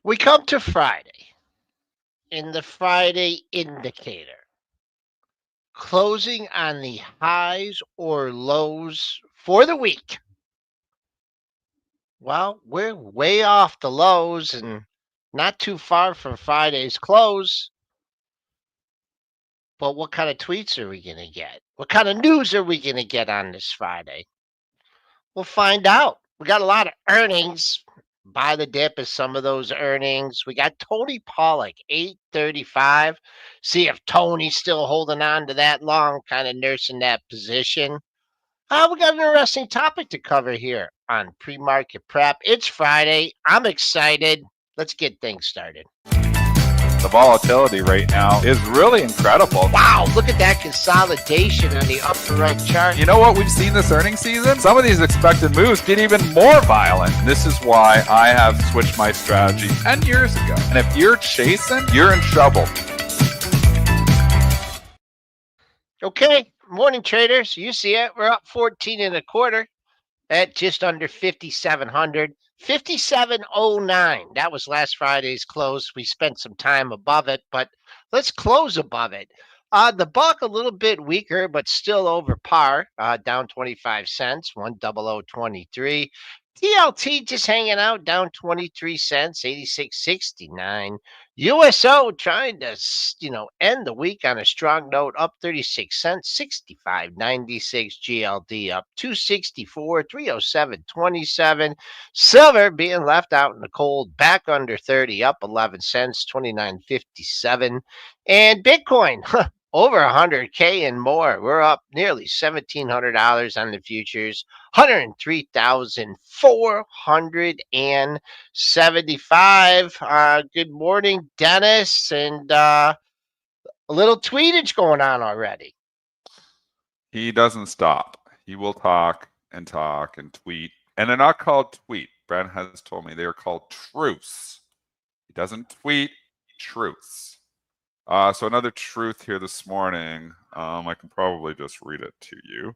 We come to Friday in the Friday indicator, closing on the highs or lows for the week. Well, we're way off the lows and not too far from Friday's close. But what kind of tweets are we going to get? What kind of news are we going to get on this Friday? We'll find out. We got a lot of earnings. Buy the dip as some of those earnings. We got Tony Pawlak, 835. See if Tony's still holding on to that long, kind of nursing that position. We got an interesting topic to cover here on pre-market prep. It's Friday. I'm excited. Let's get things started. The volatility right now is really incredible. Wow, look at that consolidation on the upper right chart. You know what we've seen this earnings season? Some of these expected moves get even more violent. This is why I have switched my strategy 10 years ago. And if you're chasing, you're in trouble. Okay, morning traders. You see it. We're up 14 and a quarter at just under 5,700. 5709. That was last Friday's close. We spent some time above it, but let's close above it. The buck a little bit weaker, but still over par, down 25 cents, 10023. TLT just hanging out, down 23 cents, 86.69. USO trying to, end the week on a strong note, up 36 cents, 65.96. GLD up 264, 307.27. Silver being left out in the cold, back under 30, up 11 cents, 29.57. And Bitcoin, over 100K and more. We're up nearly $1,700 on the futures, 103,475. Good morning, Dennis, and a little tweetage going on already. He doesn't stop. He will talk and tweet. And they're not called tweet. Brent has told me they are called truths. He doesn't tweet truths. So another truth here this morning. I can probably just read it to you.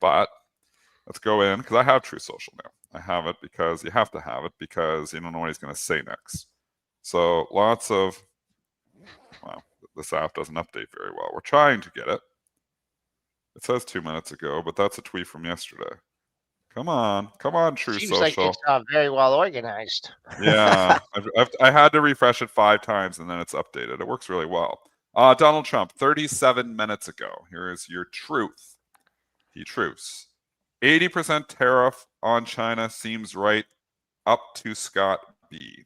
But let's go in, because I have Truth Social now. I have it because you have to have it, because you don't know what he's going to say next. So lots of, well, this app doesn't update very well. We're trying to get it. It says 2 minutes ago, but that's a tweet from yesterday. Come on, Truth Seems Social. like it's very well organized. Yeah, I had to refresh it 5 times, and then it's updated. It works really well. Donald Trump, 37 minutes ago. Here is your truth. He truths. 80% tariff on China seems right, up to Scott B.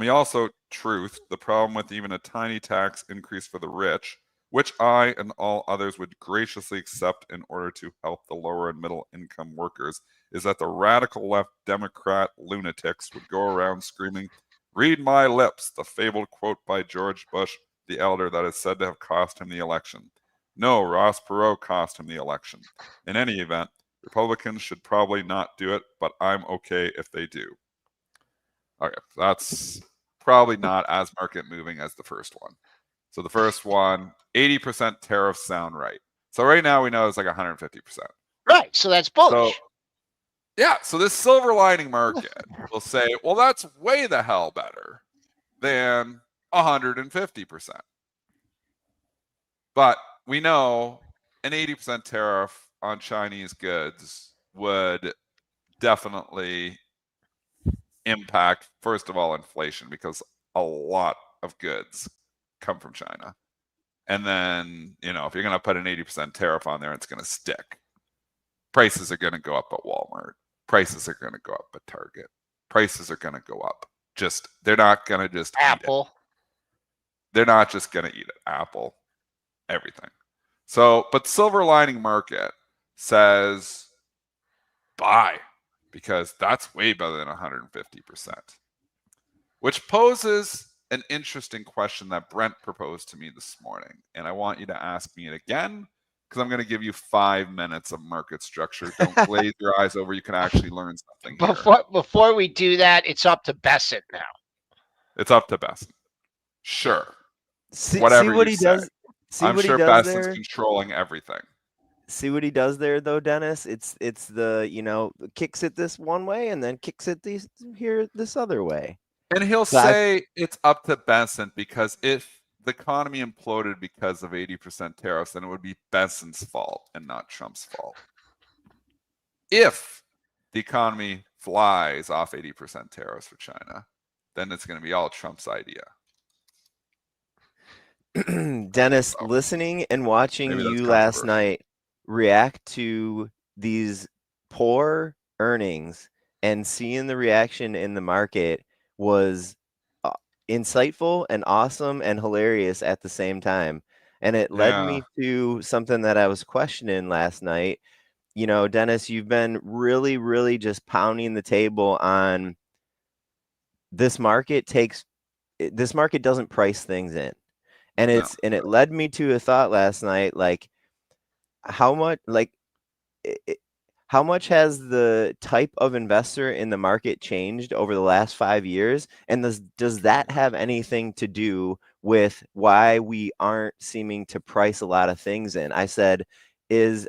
He also truthed the problem with even a tiny tax increase for the rich, which I and all others would graciously accept in order to help the lower and middle income workers, is that the radical left Democrat lunatics would go around screaming, "Read my lips," the fabled quote by George Bush the elder that is said to have cost him the election. No, Ross Perot cost him the election. In any event, Republicans should probably not do it, but I'm okay if they do. Okay, that's probably not as market moving as the first one. So the first one, 80% tariffs sound right. So right now we know it's like 150%. Right, so that's bullish. So this silver lining market will say, well, that's way the hell better than 150%. But we know an 80% tariff on Chinese goods would definitely impact, first of all, inflation, because a lot of goods come from China. And then, if you're going to put an 80% tariff on there, it's going to stick. Prices are going to go up at Walmart. Prices are going to go up at Target. Prices are going to go up. They're not going to just Apple. Eat it. They're not just going to eat it. Apple, everything. So, but silver lining market says buy, because that's way better than 150%, which poses an interesting question that Brent proposed to me this morning. And I want you to ask me it again, because I'm going to give you 5 minutes of market structure. Don't glaze your eyes over. You can actually learn something here. Before we do that, it's up to Bessent now. It's up to Bessent. Sure. Whatever what he does. I'm sure Bessent's controlling everything. See what he does there, though, Dennis? It's the, kicks it this one way and then kicks it this other way. And he'll say it's up to Bessent because if the economy imploded because of 80% tariffs, then it would be Bessent's fault and not Trump's fault. If the economy flies off 80% tariffs for China, then it's going to be all Trump's idea. Dennis, listening and watching Maybe that's you last controversial. night react to these poor earnings and seeing the reaction in the market was insightful and awesome and hilarious at the same time. And it led Yeah. me to something that I was questioning last night. You know, Dennis, you've been really, really just pounding the table on this market doesn't price things in. And No. it led me to a thought last night, like how much how much has the type of investor in the market changed over the last 5 years? And does that have anything to do with why we aren't seeming to price a lot of things in? I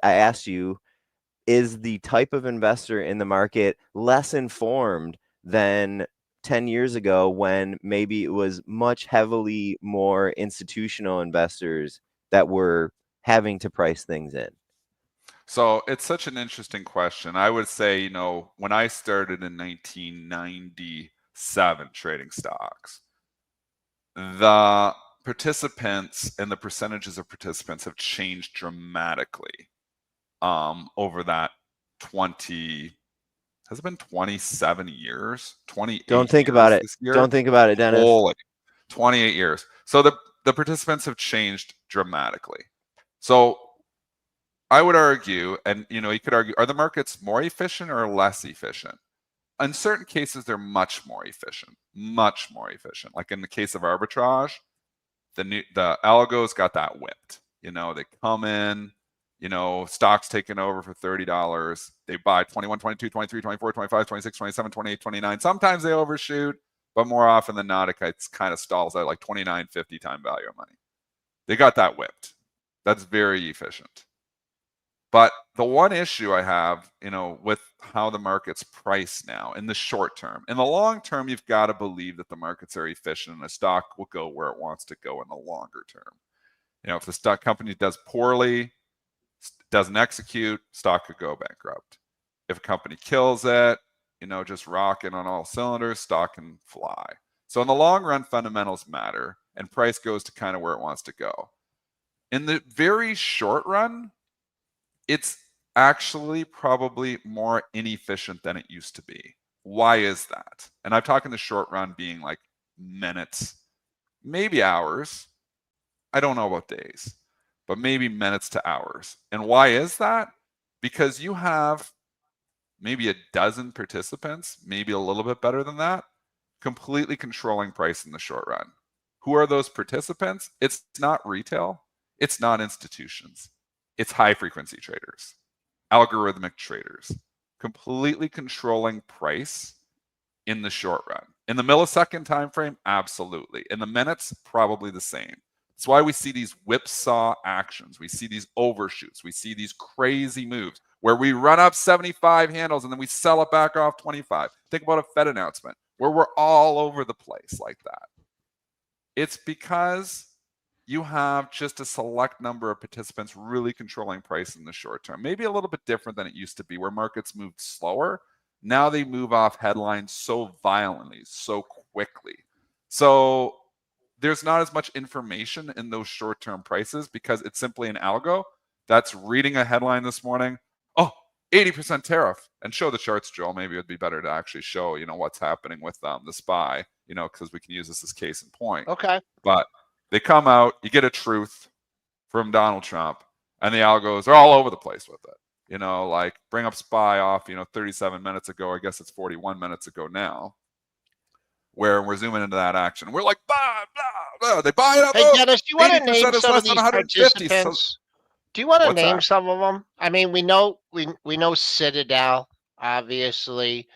asked you, is the type of investor in the market less informed than 10 years ago when maybe it was much heavily more institutional investors that were having to price things in? So it's such an interesting question. I would say, you know, when I started in 1997 trading stocks, the participants and the percentages of participants have changed dramatically over that 20, has it been 27 years? 28 Don't think about years it. this year? Don't think about it, Dennis. Holy, 28 years. So the participants have changed dramatically. So I would argue, and you know, you could argue, are the markets more efficient or less efficient? In certain cases, they're much more efficient. Like in the case of arbitrage, the algos got that whipped. You know, they come in, you know, stocks taken over for $30. They buy 21, 22, 23, 24, 25, 26, 27, 28, 29. Sometimes they overshoot, but more often than not, it kind of stalls out like 29, 50 time value of money. They got that whipped. That's very efficient. But the one issue I have, you know, with how the market's priced now in the short term, in the long term, you've got to believe that the markets are efficient and a stock will go where it wants to go in the longer term. You know, if the stock company does poorly, doesn't execute, stock could go bankrupt. If a company kills it, you know, just rocking on all cylinders, stock can fly. So in the long run, fundamentals matter and price goes to kind of where it wants to go. In the very short run, it's actually probably more inefficient than it used to be. Why is that? And I'm talking the short run being like minutes, maybe hours. I don't know about days, but maybe minutes to hours. And why is that? Because you have maybe a dozen participants, maybe a little bit better than that, completely controlling price in the short run. Who are those participants? It's not retail. It's not institutions. It's high frequency traders, algorithmic traders, completely controlling price in the short run. In the millisecond time frame, absolutely. In the minutes, probably the same. That's why we see these whipsaw actions. We see these overshoots. We see these crazy moves where we run up 75 handles and then we sell it back off 25. Think about a Fed announcement where we're all over the place like that. It's because you have just a select number of participants really controlling price in the short term. Maybe a little bit different than it used to be where markets moved slower. Now they move off headlines so violently, so quickly. So there's not as much information in those short-term prices because it's simply an algo that's reading a headline this morning. Oh, 80% tariff, and show the charts, Joel. Maybe it would be better to actually show, you know, what's happening with the SPY, you know, because we can use this as case in point. Okay. But they come out, you get a truth from Donald Trump, and the algos are all over the place with it. You know, like bring up SPY off, you know, 37 minutes ago. I guess it's 41 minutes ago now, where we're zooming into that action. We're like, blah, blah, blah. They buy it up. Hey, Dennis, do you want to name 80% is some less of than these 150. participants? Do you want to What's name that? some of them? I mean, we know Citadel, obviously.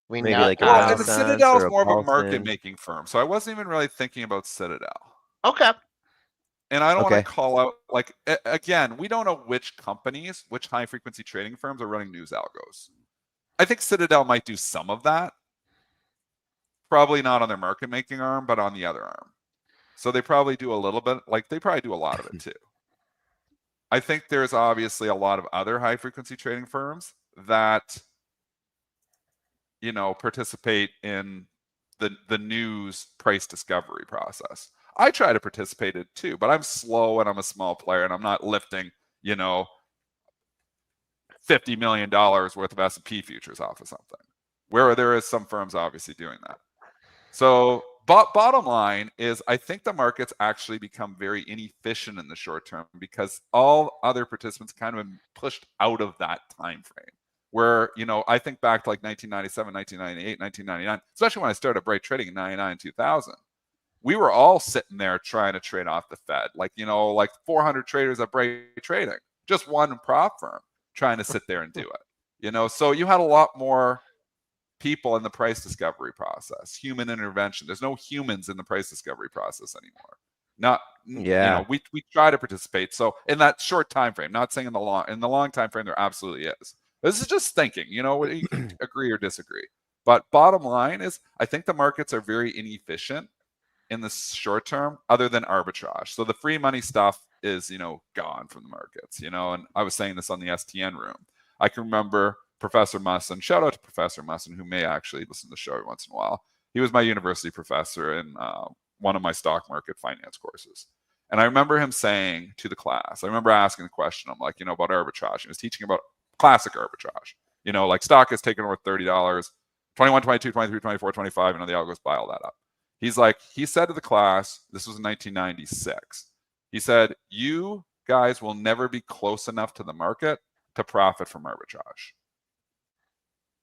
We Maybe know. like a Well, and Renaissance Citadel or is a more of a market Paulson. making firm. So I wasn't even really thinking about Citadel. Okay. And I don't want Okay. to call out, like, again, we don't know which companies, which high frequency trading firms are running news algos. I think Citadel might do some of that. Probably not on their market making arm, but on the other arm. So they probably do a little bit, like they probably do a lot of it too. I think there's obviously a lot of other high frequency trading firms that, participate in the news price discovery process. I try to participate in it too, but I'm slow and I'm a small player and I'm not lifting, $50 million worth of S&P futures off of something, where there is some firms obviously doing that. So bottom line is, I think the markets actually become very inefficient in the short term because all other participants kind of been pushed out of that time frame. Where, I think back to like 1997, 1998, 1999, especially when I started Bright Trading in 99, 2000. We were all sitting there trying to trade off the Fed. Like 400 traders at Bright Trading, just one prop firm trying to sit there and do it. So you had a lot more people in the price discovery process, human intervention. There's no humans in the price discovery process anymore. We try to participate. So in that short time frame, not saying in the long time frame, there absolutely is. This is just thinking, you can agree or disagree. But bottom line is, I think the markets are very inefficient in the short term, other than arbitrage. So the free money stuff is, gone from the markets, and I was saying this on the STN room. I can remember Professor Musson, shout out to Professor Musson, who may actually listen to the show every once in a while. He was my university professor in one of my stock market finance courses. And I remember him saying to the class, I remember asking the question, I'm like, about arbitrage. He was teaching about classic arbitrage. Like stock has taken over $30, 21, 22, 23, 24, 25, the algos buy all that up. He said to the class, this was in 1996, he said, you guys will never be close enough to the market to profit from arbitrage.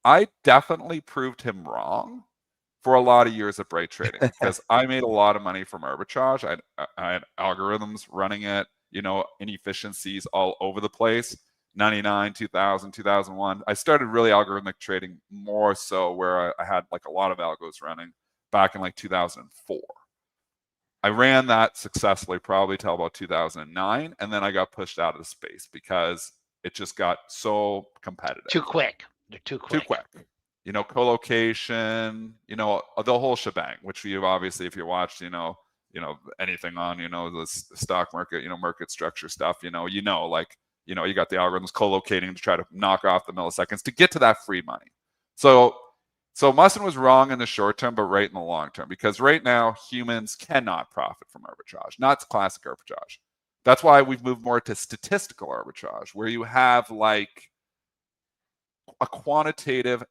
I definitely proved him wrong for a lot of years at Bright Trading because I made a lot of money from arbitrage. I had algorithms running it, inefficiencies all over the place. 99, 2000, 2001. I started really algorithmic trading more so where I had like a lot of algos running back in like 2004. I ran that successfully probably till about 2009, and then I got pushed out of the space because it just got so competitive. Too quick. They're too quick. Co-location, the whole shebang, which you've obviously, if you watched, anything on, the stock market, market structure stuff, you got the algorithms co-locating to try to knock off the milliseconds to get to that free money. So Musson was wrong in the short term, but right in the long term, because right now humans cannot profit from arbitrage, not classic arbitrage. That's why we've moved more to statistical arbitrage, where you have like a quantitative,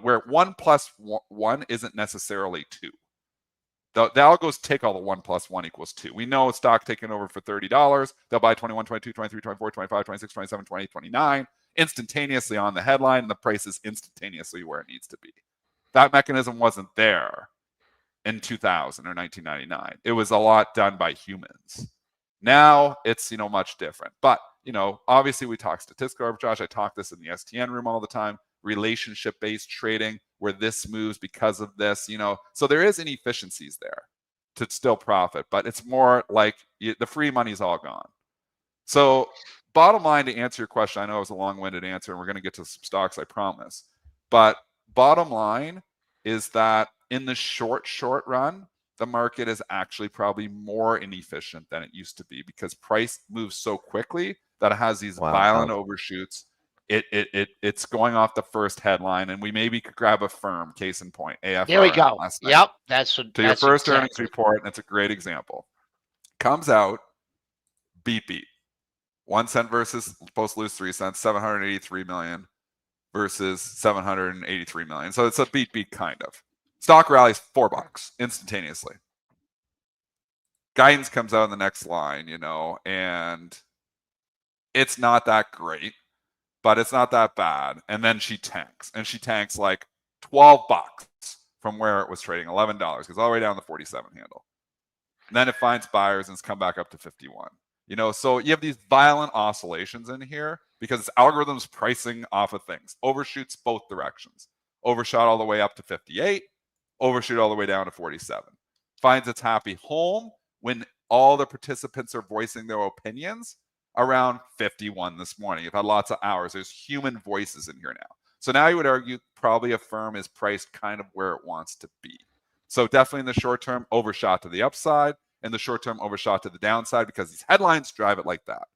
where 1 + 1 isn't necessarily 2. The algos take all the 1 + 1 = 2. We know a stock taken over for $30, they'll buy 21, 22, 23, 24, 25, 26, 27, 28, 29 instantaneously on the headline, and the price is instantaneously where it needs to be. That mechanism wasn't there in 2000 or 1999. It was a lot done by humans. Now it's, much different. But, obviously we talk statistical arbitrage. I talk this in the STN room all the time. Relationship-based trading, where this moves because of this, So there is inefficiencies there to still profit, but it's more like the free money's all gone. So bottom line, to answer your question, I know it was a long-winded answer, and we're going to get to some stocks, I promise. But bottom line is that in the short run, the market is actually probably more inefficient than it used to be because price moves so quickly that it has these violent overshoots. It's going off the first headline, and we maybe could grab a firm, case in point, AFR. There we go. Yep, that's your first earnings report, and it's a great example. Comes out, beat. 1 cent versus supposed to lose 3 cents, 783 million versus 783 million. So it's a beat kind of. Stock rallies $4 instantaneously. Guidance comes out in the next line, and it's not that great, but it's not that bad. And then she tanks, and she tanks like $12 from where it was trading, $11, goes all the way down to the 47 handle. And then it finds buyers and it's come back up to 51. So you have these violent oscillations in here because it's algorithms pricing off of things. Overshoots both directions. Overshot all the way up to 58, overshoot all the way down to 47. Finds its happy home when all the participants are voicing their opinions around 51 this morning. You've had lots of hours. There's human voices in here now. So now you would argue probably a firm is priced kind of where it wants to be. So definitely in the short term, overshot to the upside. In the short term, overshot to the downside because these headlines drive it like that.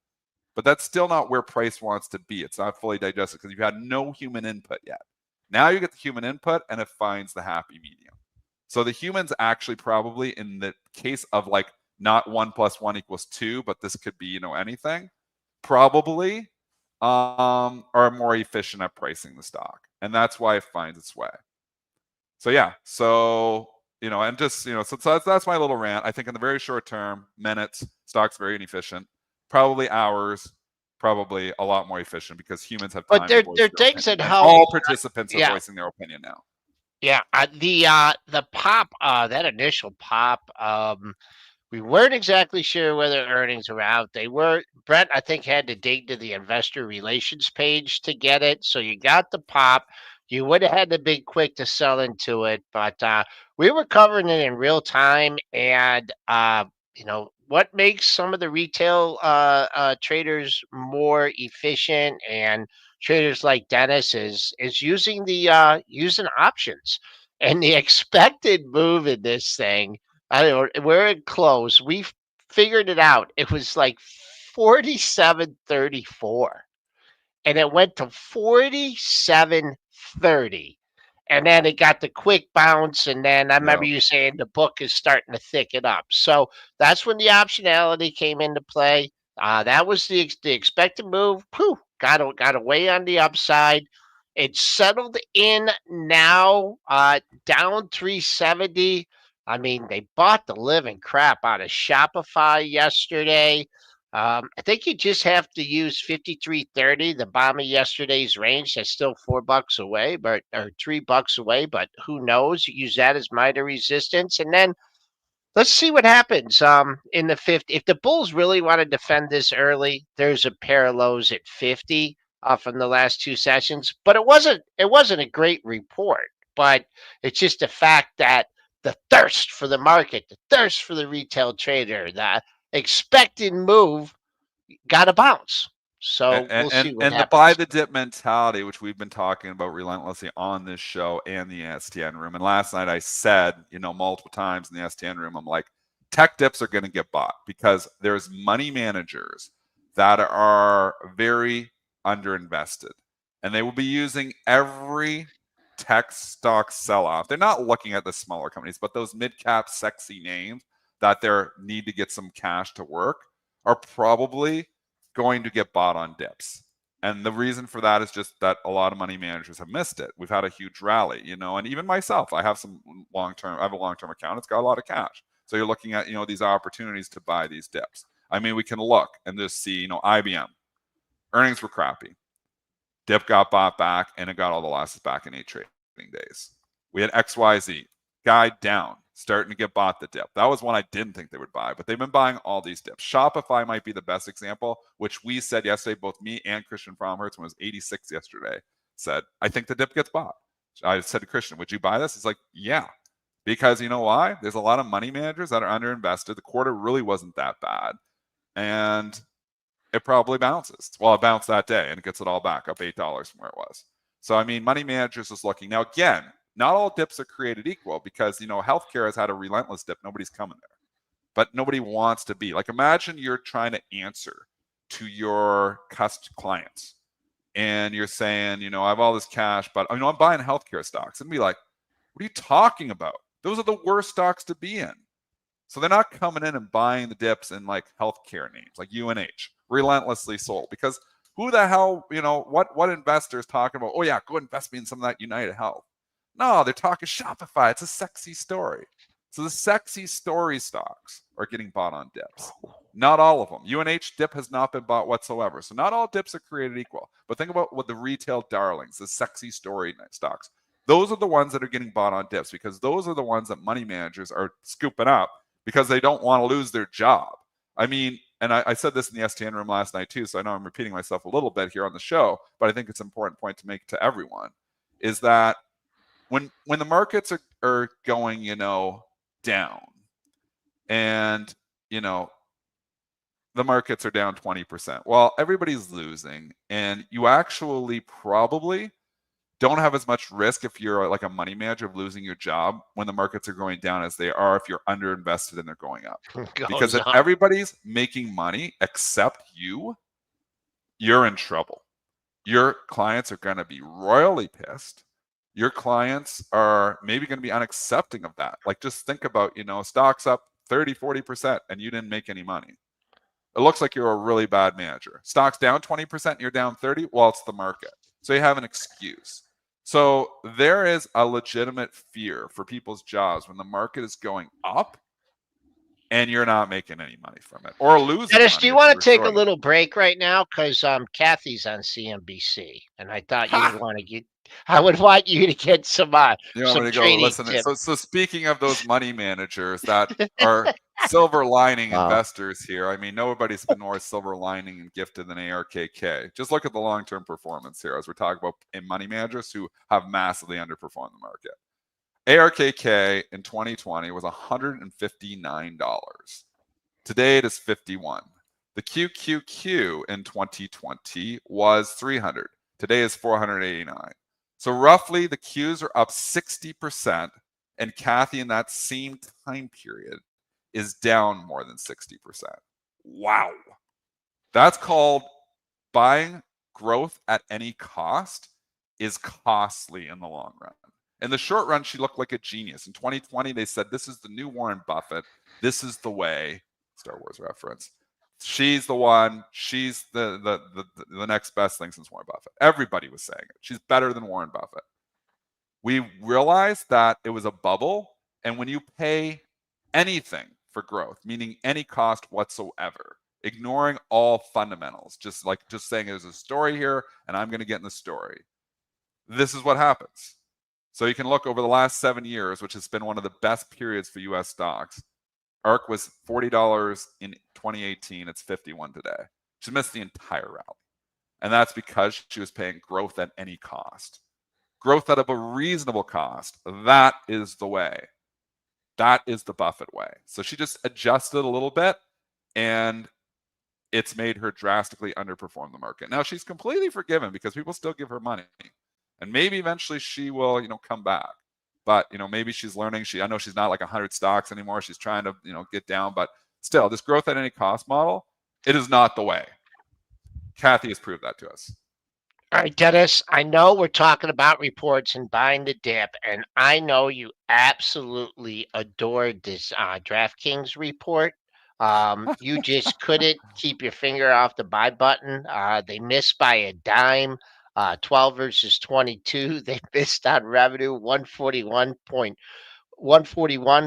But that's still not where price wants to be. It's not fully digested because you've had no human input yet. Now you get the human input and it finds the happy medium. So the humans actually probably, in the case of like not 1 + 1 = 2, but this could be, anything, probably are more efficient at pricing the stock. And that's why it finds its way. So yeah, and just, so that's my little rant. I think in the very short term, minutes, stock's very inefficient. Probably hours, probably a lot more efficient because humans have time. But there to voice are their things opinion. that And help. all participants are Yeah. voicing their opinion now. Yeah, the pop, that initial pop, we weren't exactly sure whether earnings were out. They were. Brett, I think, had to dig to the investor relations page to get it. So you got the pop. You would have had to be quick to sell into it, but we were covering it in real time. And what makes some of the retail traders more efficient, and traders like Dennis, is using using options. And the expected move in this thing, I don't know, we're in close. We figured it out. It was like 47.34, and it went to 47.30. And then it got the quick bounce. And then I remember you saying the book is starting to thicken up. So that's when the optionality came into play. That was the expected move. Whew, got away on the upside. It's settled in now, down 370. I mean, they bought the living crap out of Shopify yesterday. I think you just have to use 53.30, the bottom of yesterday's range. That's still $4 away, or $3 away, but who knows? You use that as minor resistance, and then let's see what happens. In the 50, if the Bulls really want to defend this early, there's a pair of lows at 50 from the last two sessions. But it wasn't a great report. But it's just a fact that the thirst for the market, the thirst for the retail trader, the expected move got to bounce. So we'll see what and happens. the buy the dip mentality, which we've been talking about relentlessly on this show and the STN room. And last night I said, multiple times in the STN room, I'm like, tech dips are going to get bought because there's money managers that are very underinvested, and they will be using every tech stock sell-off. They're not looking at the smaller companies, but those mid-cap sexy names that they need to get some cash to work are probably going to get bought on dips. And the reason for that is just that a lot of money managers have missed it. We've had a huge rally, and even myself, I have a long-term account. It's got a lot of cash. So you're looking at, these opportunities to buy these dips. I mean, we can look and just see, IBM earnings were crappy. Dip got bought back and it got all the losses back in 8 trading days. We had XYZ guide down, starting to get bought the dip. That was one I didn't think they would buy, but they've been buying all these dips. Shopify might be the best example, which we said yesterday, both me and Christian Fromhertz, when it was 86 yesterday, said, I think the dip gets bought. I said to Christian, would you buy this? He's like, yeah. Because you know why? There's a lot of money managers that are underinvested. The quarter really wasn't that bad. And it probably bounces. Well, it bounced that day and it gets it all back up $8 from where it was. So, I mean, money managers is looking. Now, again, not all dips are created equal because, healthcare has had a relentless dip. Nobody's coming there. But nobody wants to be. Like, imagine you're trying to answer to your clients and you're saying, I have all this cash, but, I'm buying healthcare stocks. And be like, what are you talking about? Those are the worst stocks to be in. So they're not coming in and buying the dips in like healthcare names like UNH, relentlessly sold. Because who the hell, what investor is talking about, oh yeah, go invest me in some of that United Health? No, they're talking Shopify. It's a sexy story. So the sexy story stocks are getting bought on dips. Not all of them. UNH dip has not been bought whatsoever. So not all dips are created equal. But think about what the retail darlings, the sexy story stocks. Those are the ones that are getting bought on dips because those are the ones that money managers are scooping up because they don't want to lose their job. I mean, and I said this in the STN room last night too, so I know I'm repeating myself a little bit here on the show, but I think it's an important point to make to everyone, is that when the markets are going, down and, the markets are down 20%, well, everybody's losing, and you actually probably don't have as much risk if you're like a money manager of losing your job when the markets are going down as they are if you're underinvested and they're going up. Because if everybody's making money except you, you're in trouble. Your clients are going to be royally pissed. Your clients are maybe going to be unaccepting of that. Like, just think about, stocks up 30, 40% and you didn't make any money. It looks like you're a really bad manager. Stocks down 20% and you're down 30%. Well, it's the market. So you have an excuse. So there is a legitimate fear for people's jobs when the market is going up and you're not making any money from it or losing Dennis, money. do you want to take a little break right now? Because Kathy's on CNBC, and I thought you would want to get. I would want you to get some trading tips. So speaking of those money managers that are silver lining investors here, I mean, nobody's been more silver lining and gifted than ARKK. Just look at the long-term performance here as we're talking about money managers who have massively underperformed the market. ARKK in 2020 was $159. Today it is $51. The QQQ in 2020 was 300. Today is 489. So roughly the Qs are up 60%, and Kathy in that same time period is down more than 60%. Wow. That's called buying growth at any cost is costly in the long run. In the short run, she looked like a genius. In 2020, they said, this is the new Warren Buffett. This is the way. Star Wars reference. She's the one. She's the next best thing since Warren Buffett. Everybody was saying it. She's better than Warren Buffett. We realized that it was a bubble, and when you pay anything for growth, meaning any cost whatsoever, ignoring all fundamentals, just saying there's a story here, and I'm going to get in the story. This is what happens. So you can look over the last 7 years, which has been one of the best periods for U.S. stocks. ARK was $40 in 2018. It's $51 today. She missed the entire rally. And that's because she was paying growth at any cost. Growth at a reasonable cost. That is the way. That is the Buffett way. So she just adjusted a little bit, and it's made her drastically underperform the market. Now she's completely forgiven because people still give her money. And maybe eventually she will, come back. But, maybe she's learning. I know she's not like 100 stocks anymore. She's trying to, get down. But still, this growth at any cost model, it is not the way. Kathy has proved that to us. All right, Dennis, I know we're talking about reports and buying the dip, and I know you absolutely adored this DraftKings report. You just couldn't keep your finger off the buy button. They missed by a dime. 12 versus 22. They missed on revenue 141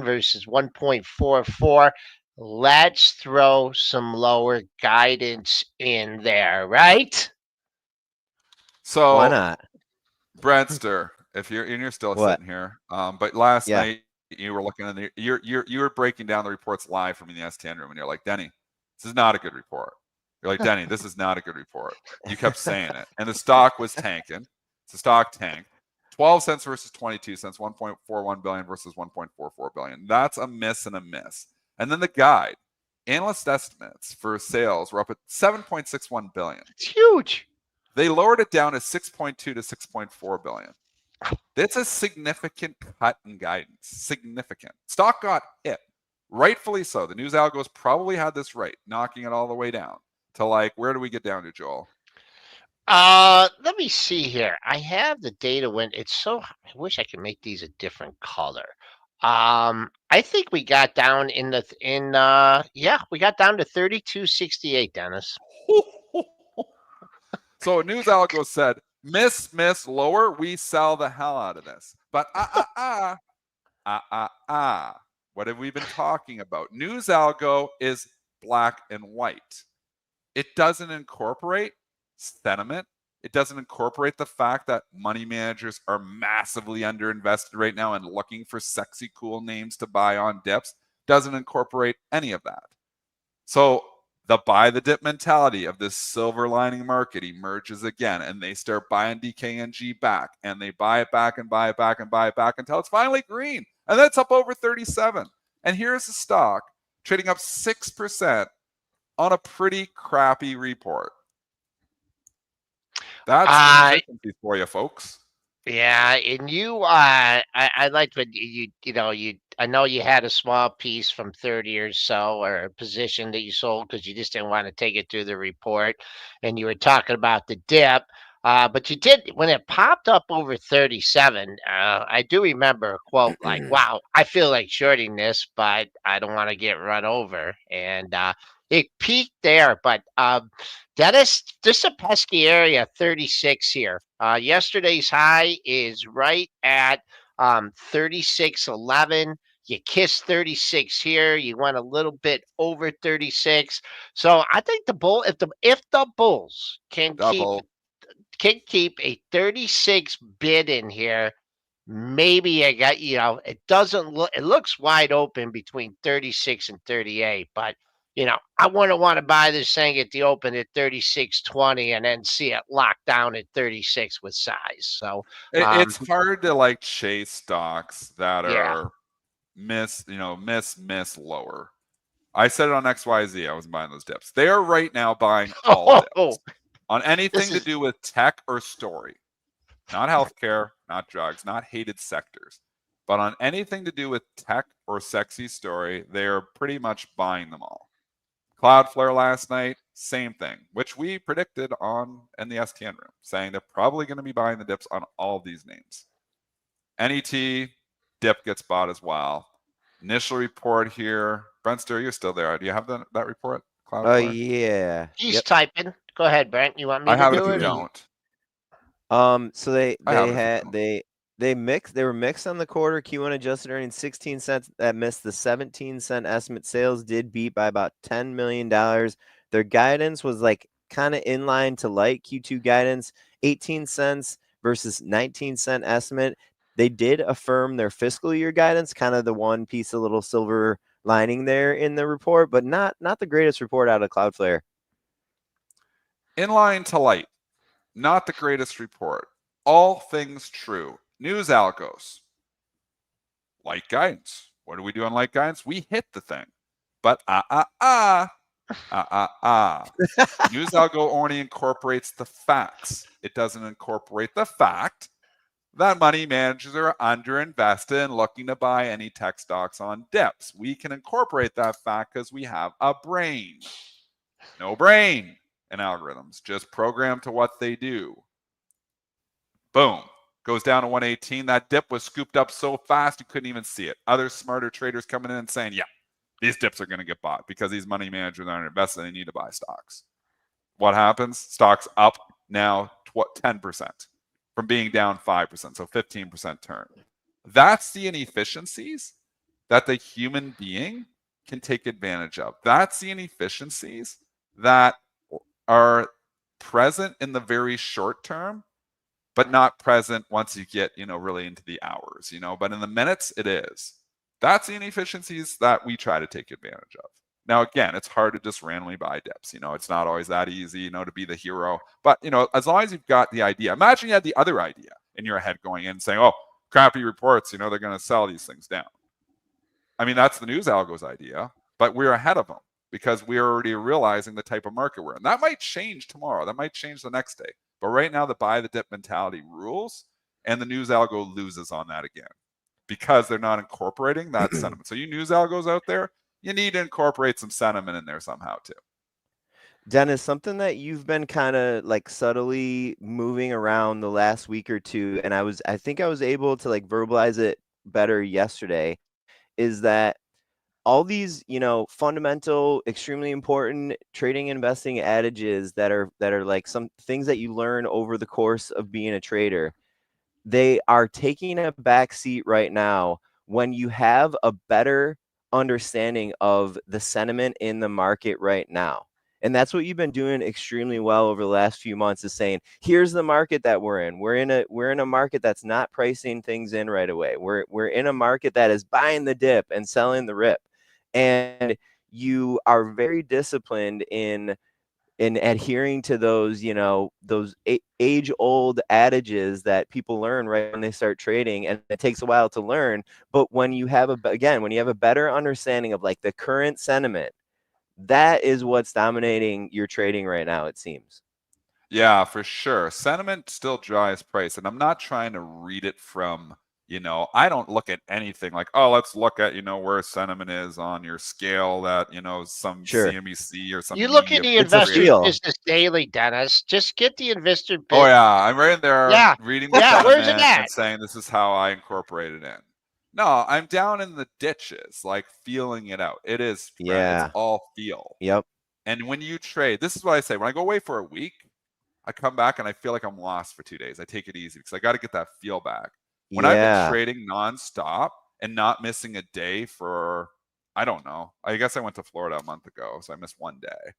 versus 1.44. Let's throw some lower guidance in there, right? So why not? Brentster, if you're still sitting here, but last night you were looking at you were breaking down the reports live from the S10 room, and you're like, Denny, this is not a good report. You're like, Denny, this is not a good report. You kept saying it. And the stock was tanking. The stock tanked. 12 cents versus 22 cents, 1.41 billion versus 1.44 billion. That's a miss and a miss. And then the guide, analyst estimates for sales were up at 7.61 billion. It's huge. They lowered it down to 6.2 to 6.4 billion. That's a significant cut in guidance. Significant. Stock got hit. Rightfully so. The news algos probably had this right, knocking it all the way down to where do we get down to, Joel? Let me see here. I have the data when it's so. I wish I could make these a different color. I think we got down we got down to 32.68, Dennis. So news algo said, miss, lower, we sell the hell out of this. But what have we been talking about? News algo is black and white. It doesn't incorporate sentiment. It doesn't incorporate the fact that money managers are massively underinvested right now and looking for sexy, cool names to buy on dips. Doesn't incorporate any of that. So the buy the dip mentality of this silver lining market emerges again, and they start buying DKNG back, and they buy it back and buy it back and buy it back until it's finally green. And then it's up over 37. And here's the stock trading up 6% on a pretty crappy report. That's inefficiency for you, folks. Yeah, and I liked what I know you had a small piece from 30 or so, or a position that you sold because you just didn't want to take it through the report, and you were talking about the dip. But you did when it popped up over 37. I do remember a quote like, "Wow, I feel like shorting this, but I don't want to get run over." And it peaked there, but Dennis, this is a pesky area, 36 here. Yesterday's high is right at 36.11. You kissed 36 here. You went a little bit over 36. So I think the bull, if the Bulls Double. can keep a 36 bid in here, maybe I got, it doesn't look, it looks wide open between 36 and 38, but I wouldn't want to buy this thing at the open at 36.20 and then see it locked down at 36 with size. So, It's hard to like chase stocks that yeah. are miss lower. I said it on XYZ. I was buying those dips. They are right now buying all Oh, dips on anything to do with tech or story, not healthcare, not drugs, not hated sectors, but on anything to do with tech or sexy story, they are pretty much buying them all. Cloudflare last night, same thing, which we predicted on in the STN room, saying they're probably going to be buying the dips on all of these names. NET dip gets bought as well. Initial report here. Brentster, you're still there. Do you have that report? Oh Cloudflare? yeah. he's Yep. typing. Go ahead, Brent. You want me I to have it do if you it? don't. So they I have they it if you had don't. they were mixed on the quarter. Q1 adjusted earnings 16 cents, that missed the 17-cent estimate. Sales did beat by about $10 million. Their guidance was like kind of in line to light. Q2 guidance 18 cents versus 19-cent estimate. They did affirm their fiscal year guidance, kind of the one piece of little silver lining there in the report, but not the greatest report out of Cloudflare. In line to light. Not the greatest report. All things true. News algos. Light guidance. What do we do on light guidance? We hit the thing. But News algo only incorporates the facts. It doesn't incorporate the fact that money managers are underinvested and looking to buy any tech stocks on dips. We can incorporate that fact because we have a brain. No brain in algorithms, just programmed to what they do. Boom. Goes down to 118. That dip was scooped up so fast you couldn't even see it. Other smarter traders coming in and saying, yeah, these dips are going to get bought because these money managers aren't invested. They need to buy stocks. What happens? Stocks up now 10% from being down 5%, so 15% turn. That's the inefficiencies that the human being can take advantage of. That's the inefficiencies that are present in the very short term, but not present once you get, really into the hours, but in the minutes it is. That's the inefficiencies that we try to take advantage of. Now, again, it's hard to just randomly buy dips. It's not always that easy, to be the hero. But, as long as you've got the idea, imagine you had the other idea in your head going in and saying, oh, crappy reports, they're going to sell these things down. I mean, that's the news algo's idea, but we're ahead of them because we're already realizing the type of market we're in. That might change tomorrow. That might change the next day. But right now, the buy the dip mentality rules, and the news algo loses on that again because they're not incorporating that sentiment. So you news algos out there, you need to incorporate some sentiment in there somehow too. Dennis, something that you've been kind of like subtly moving around the last week or two, and I think I was able to like verbalize it better yesterday, is that all these, fundamental, extremely important trading investing adages that are like some things that you learn over the course of being a trader, they are taking a back seat right now when you have a better understanding of the sentiment in the market right now. And that's what you've been doing extremely well over the last few months, is saying, here's the market that we're in. We're in a market that's not pricing things in right away. We're in a market that is buying the dip and selling the rip. And you are very disciplined in adhering to those, those age-old adages that people learn right when they start trading, and it takes a while to learn. But when you have a better understanding of like the current sentiment, that is what's dominating your trading right now, it seems. Yeah, for sure. Sentiment still drives price, and I'm not trying to read it from, I don't look at anything like, oh, let's look at, where sentiment is on your scale that, some Sure. CNBC or some You look at media the It's a Investors created. feel. Business Daily, Dennis. Just get the Investor Oh Business. yeah, I'm right in there Yeah, reading the yeah. Where's it sentiment at? and saying this is how I incorporate it in. No, I'm down in the ditches, like feeling it out. It is, Brent. It's Yeah. all feel. Yep. And when you trade, this is what I say. When I go away for a week, I come back and I feel like I'm lost for 2 days. I take it easy because I got to get that feel back. When I've been Yeah. trading nonstop and not missing a day for, I don't know. I guess I went to Florida a month ago, so I missed one day.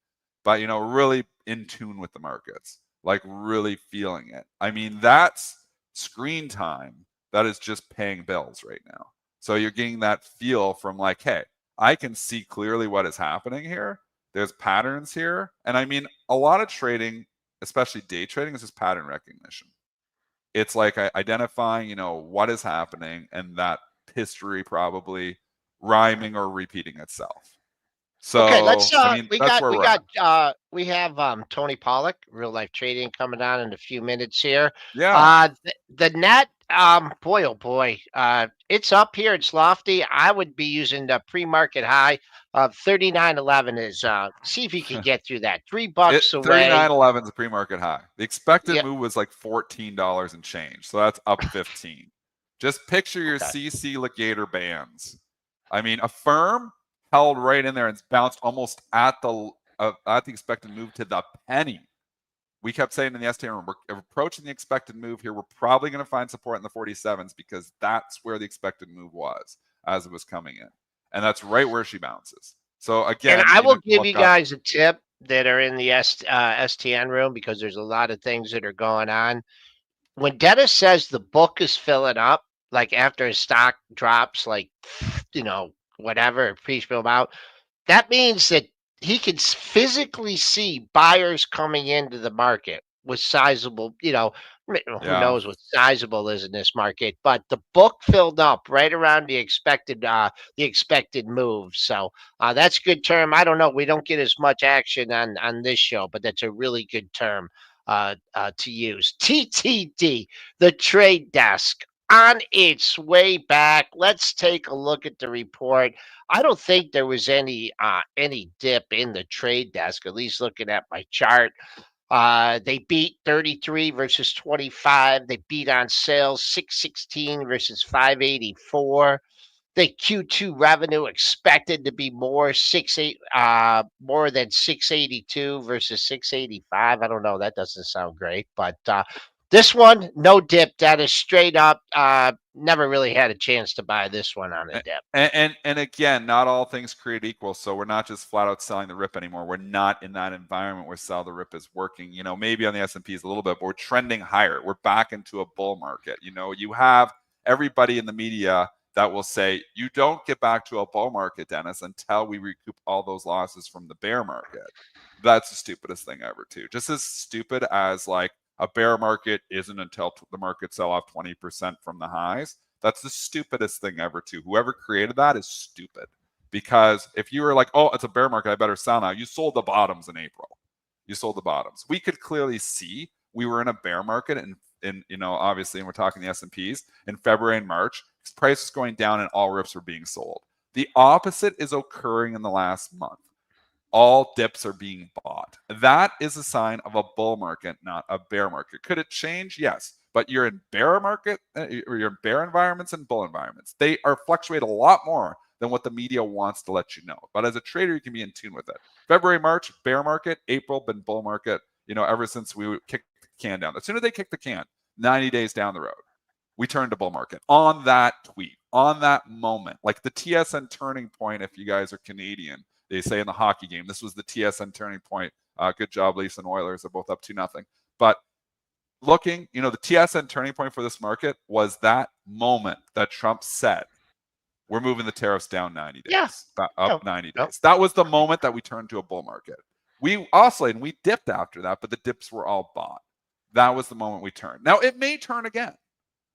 But, really in tune with the markets, like really feeling it. I mean, that's screen time that is just paying bills right now. So you're getting that feel from like, hey, I can see clearly what is happening here. There's patterns here. And I mean, a lot of trading, especially day trading, is just pattern recognition. It's like identifying, what is happening and that history probably rhyming or repeating itself. Okay, let's. So, I mean, that's where we're at. We have Tony Pawlak, real life trading, coming on in a few minutes here. Yeah. The net, boy, oh boy, it's up here. It's lofty. I would be using the pre-market high of 39.11. Is see if you can get through that. $3 away. 39.11 is a pre-market high. The expected Yeah. move was like $14 and change. So that's up 15. Just picture your Okay. CC ligator bands. I mean, a firm held right in there and bounced almost at the expected move to the penny. We kept saying in the STN room, we're approaching the expected move here. We're probably going to find support in the 47s because that's where the expected move was as it was coming in. And that's right where she bounces. So again, And I will give look you up. guys a tip that are in the STN room because there's a lot of things that are going on. When Dennis says the book is filling up, like after a stock drops, like, whatever, appreciable amount, that means that he can physically see buyers coming into the market with sizable, who Yeah. knows what sizable is in this market, but the book filled up right around the expected move. So that's a good term. I don't know. We don't get as much action on this show, but that's a really good term to use. TTD, the trade desk, on its way back. Let's take a look at the report. I don't think there was any dip in the trade desk, at least looking at my chart. They beat 33 versus 25. They beat on sales 616 versus 584. The Q2 revenue expected to be more than 682 versus 685. I don't know. That doesn't sound great, but this one, no dip. That is straight up. Never really had a chance to buy this one on a dip. And again, not all things create equal. So we're not just flat out selling the rip anymore. We're not in that environment where sell the rip is working. Maybe on the S&Ps a little bit, but we're trending higher. We're back into a bull market. You have everybody in the media that will say, you don't get back to a bull market, Dennis, until we recoup all those losses from the bear market. That's the stupidest thing ever, too. Just as stupid as like a bear market isn't until the market sell off 20% from the highs. That's the stupidest thing ever, too. Whoever created that is stupid. Because if you were like, oh, it's a bear market, I better sell now. You sold the bottoms in April. You sold the bottoms. We could clearly see we were in a bear market and obviously, and we're talking the S&Ps in February and March, price is going down and all rips were being sold. The opposite is occurring in the last month. All dips are being bought. That is a sign of a bull market, not a bear market. Could it change? Yes. But you're in bear market, or you're in bear environments and bull environments. They are fluctuate a lot more than what the media wants to let you know. But as a trader, you can be in tune with it. February, March, bear market. April, been bull market, ever since we kicked the can down. As soon as they kick the can, 90 days down the road, we turned to bull market on that tweet, on that moment. Like the TSN turning point, if you guys are Canadian, they say in the hockey game, this was the TSN turning point. Good job, Leafs and Oilers. They're both up 2-0. But looking, the TSN turning point for this market was that moment that Trump said, we're moving the tariffs down 90 days, up 90 days. That was the moment that we turned to a bull market. We oscillated and we dipped after that, but the dips were all bought. That was the moment we turned. Now, it may turn again.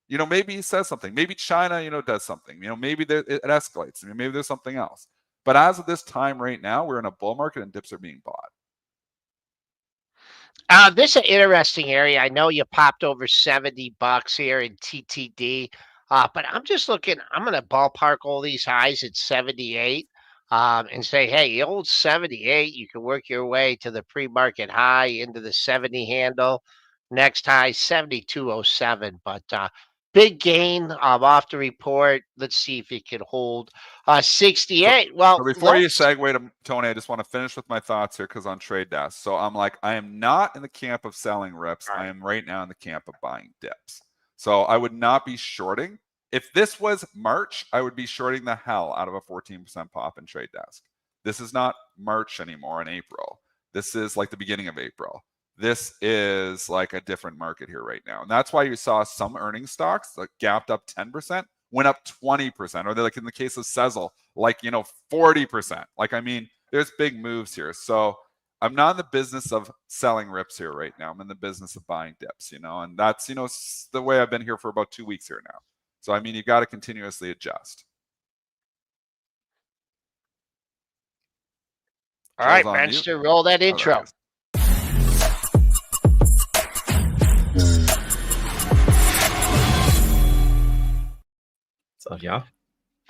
Maybe he says something. Maybe China, does something. Maybe it escalates. Maybe there's something else. But as of this time right now, we're in a bull market and dips are being bought. This is an interesting area. I know you popped over $70 here in TTD, but I'm just looking. I'm going to ballpark all these highs at 78, and say, hey, the old 78, you can work your way to the pre-market high into the 70 handle. Next high 72.07, but big gain off the report. Let's see if it can hold 68. Well, So before you segue to Tony, I just want to finish with my thoughts here because on trade desk. So I'm like, I am not in the camp of selling rips. I am right now in the camp of buying dips. So I would not be shorting. If this was March, I would be shorting the hell out of a 14% pop in trade desk. This is not March anymore in April. This is like the beginning of April. This is like a different market here right now. And that's why you saw some earnings stocks that gapped up 10%, went up 20%, or they're like in the case of Sezzle, like, 40%. Like, I mean, there's big moves here. So I'm not in the business of selling rips here right now. I'm in the business of buying dips, and that's, the way I've been here for about 2 weeks here now. So, I mean, you got to continuously adjust. All right, Benster, roll that intro. So, yeah.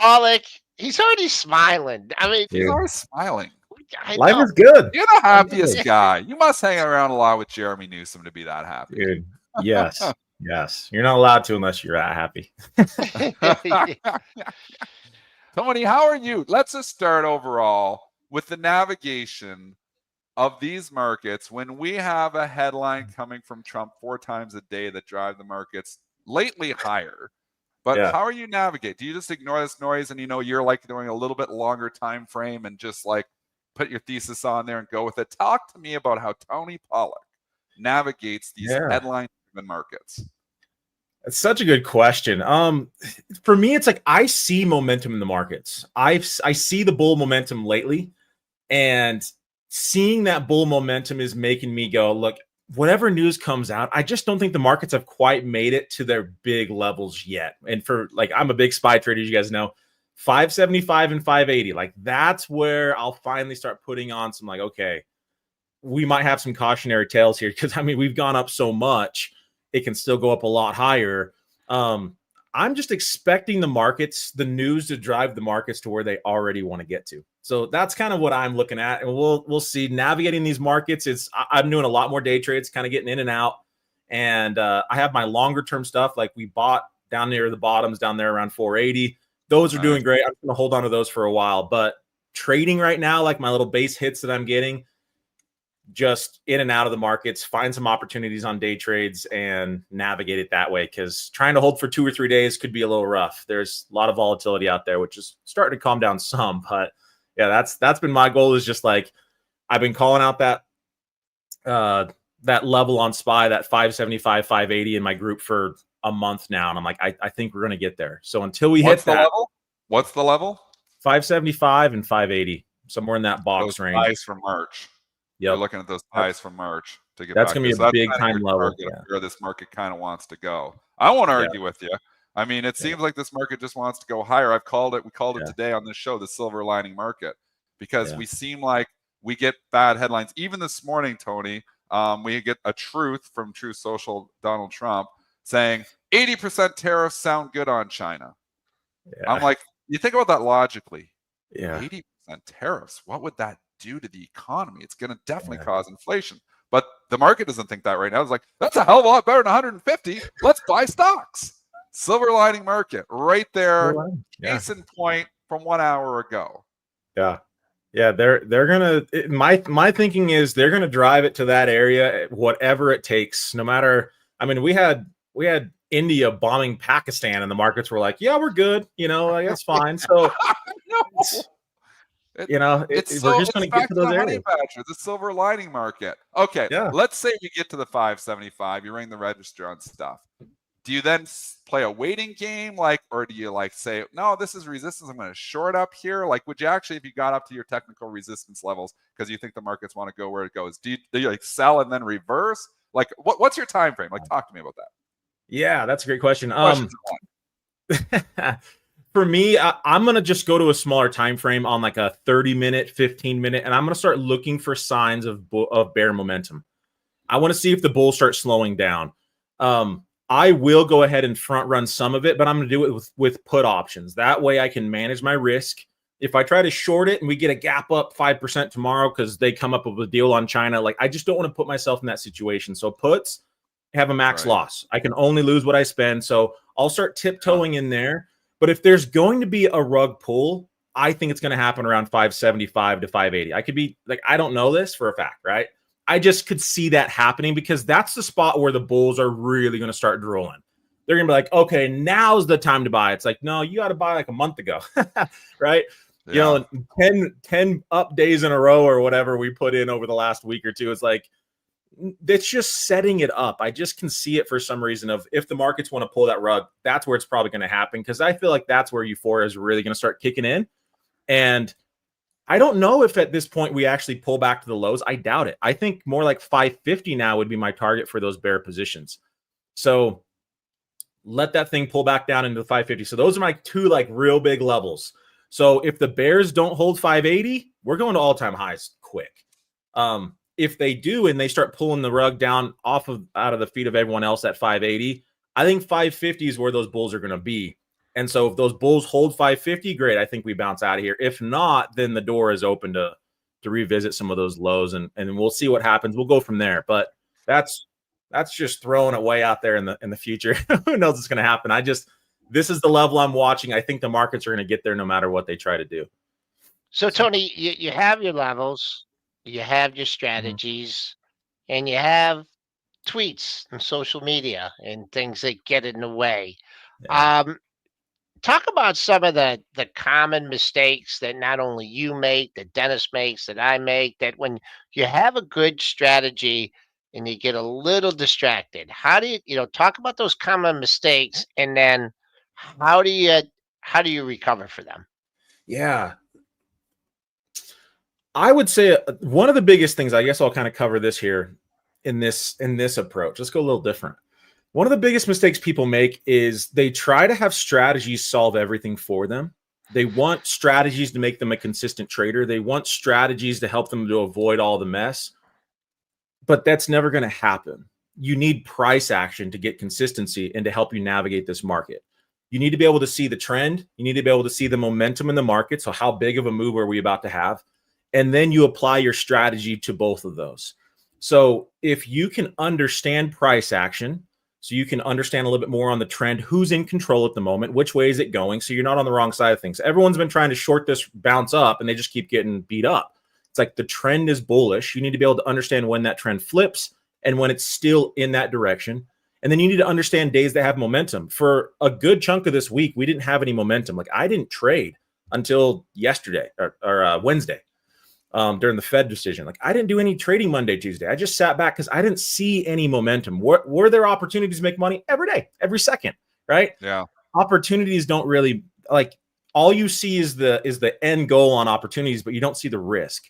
Pawlak, he's already smiling. I mean, he's always smiling. Life is good. You're the happiest guy. You must hang around a lot with Jeremy Newsom to be that happy. Dude, yes. Yes. You're not allowed to unless you're that happy. Tony, how are you? Let's just start overall with the navigation of these markets when we have a headline coming from Trump 4 times a day that drive the markets lately higher. But how are you navigate? Do you just ignore this noise and you're like doing a little bit longer time frame and just like put your thesis on there and go with it? Talk to me about how Tony Pawlak navigates these headline-driven markets. It's such a good question. For me, it's like I see momentum in the markets. I see the bull momentum lately, and seeing that bull momentum is making me go, look, whatever news comes out, I just don't think the markets have quite made it to their big levels yet. And for I'm a big SPY trader, you guys know, 575 and 580, like that's where I'll finally start putting on some okay, we might have some cautionary tales here because we've gone up so much, it can still go up a lot higher. I'm just expecting the news to drive the markets to where they already want to get to. So that's kind of what I'm looking at. And we'll see. Navigating these markets, I'm doing a lot more day trades, kind of getting in and out. And I have my longer term stuff. Like we bought down near the bottoms down there around 480. Those are doing great. I'm going to hold on to those for a while. But trading right now, like my little base hits that I'm getting, just in and out of the markets, find some opportunities on day trades and navigate it that way. Because trying to hold for 2 or 3 days could be a little rough. There's a lot of volatility out there, which is starting to calm down some. But yeah, that's been my goal, is just like I've been calling out that level on SPY, that 575, 580 in my group for a month now. And I'm like, I think we're going to get there. So until we hit that level, what's the level? 575 and 580, somewhere in that box range. Highs from March. You're looking at those highs from March to get that's back. Going to be a big time level. Where this market kind of wants to go. I won't argue with you. I mean, it seems like this market just wants to go higher. I've called it. We called it today on this show, the silver lining market, because we seem like we get bad headlines. Even this morning, Tony, we get a truth from Truth Social, Donald Trump, saying 80% tariffs sound good on China. Yeah. I'm like, you think about that logically. Yeah. 80% tariffs. What would that do to the economy? It's going to definitely cause inflation. But the market doesn't think that right now. It's like, that's a hell of a lot better than 150. Let's buy stocks. Silver lining market right there. Case in point from 1 hour ago. Yeah. Yeah, they're gonna. My thinking is they're gonna drive it to that area, whatever it takes. No matter. We had India bombing Pakistan, and the markets were like, "Yeah, we're good. Like, that's fine." So, we're just gonna get to those areas. The silver lining market. Okay, let's say you get to the 575. You ring the register on stuff. Do you then play a waiting game, or do you say, no, this is resistance, I'm going to short up here? Would you actually, if you got up to your technical resistance levels because you think the markets want to go where it goes, do you sell and then reverse? What's your time frame? Talk to me about that. Yeah, that's a great question. For me, I'm going to just go to a smaller time frame on a 30-minute, 15-minute, and I'm going to start looking for signs of bear momentum. I want to see if the bulls start slowing down. I will go ahead and front run some of it, but I'm going to do it with put options. That way I can manage my risk. If I try to short it and we get a gap up 5% tomorrow because they come up with a deal on China, like I just don't want to put myself in that situation. So puts have a max loss. I can only lose what I spend. So I'll start tiptoeing in there. But if there's going to be a rug pull, I think it's going to happen around 575 to 580. I could be like, I don't know this for a fact, right? I just could see that happening because that's the spot where the bulls are really going to start drooling. They're going to be like, okay, now's the time to buy. It's like, no, you got to buy like a month ago, right? Yeah. You know, 10 up days in a row or whatever we put in over the last week or two. It's like, it's just setting it up. I just can see it for some reason of if the markets want to pull that rug, that's where it's probably going to happen. Because I feel like that's where euphoria is really going to start kicking in. And I don't know if at this point we actually pull back to the lows. I doubt it. I think more like 550 now would be my target for those bear positions. So let that thing pull back down into the 550. So those are my two like real big levels. So if the bears don't hold 580, we're going to all-time highs quick. If they do and they start pulling the rug down out of the feet of everyone else at 580, I think 550 is where those bulls are going to be. And so if those bulls hold 550, great. I think we bounce out of here. If not, then the door is open to revisit some of those lows and we'll see what happens. We'll go from there. But that's just throwing it way out there in the future. Who knows what's going to happen? This is the level I'm watching. I think the markets are going to get there no matter what they try to do. So Tony, you have your levels, you have your strategies, and you have tweets and social media and things that get in the way. Yeah. Talk about some of the common mistakes that not only you make, that Dennis makes, that I make, that when you have a good strategy and you get a little distracted, how do you talk about those common mistakes, and then how do you recover for them? Yeah. I would say one of the biggest things, I guess I'll kind of cover this here in this approach. Let's go a little different. One of the biggest mistakes people make is they try to have strategies solve everything for them. They want strategies to make them a consistent trader. They want strategies to help them to avoid all the mess. But that's never going to happen. You need price action to get consistency and to help you navigate this market. You need to be able to see the trend. You need to be able to see the momentum in the market. So how big of a move are we about to have? And then you apply your strategy to both of those. So if you can understand price action, so you can understand a little bit more on the trend, who's in control at the moment, which way is it going, so you're not on the wrong side of things. Everyone's been trying to short this bounce up, and they just keep getting beat up. It's like the trend is bullish. You need to be able to understand when that trend flips and when it's still in that direction. And then you need to understand days that have momentum. For a good chunk of this week, we didn't have any momentum. Like I didn't trade until yesterday or Wednesday. During the Fed decision. Like I didn't do any trading Monday, Tuesday. I just sat back because I didn't see any momentum. Were there opportunities to make money every day, every second, right? Yeah. Opportunities don't really like all you see is the end goal on opportunities, but you don't see the risk.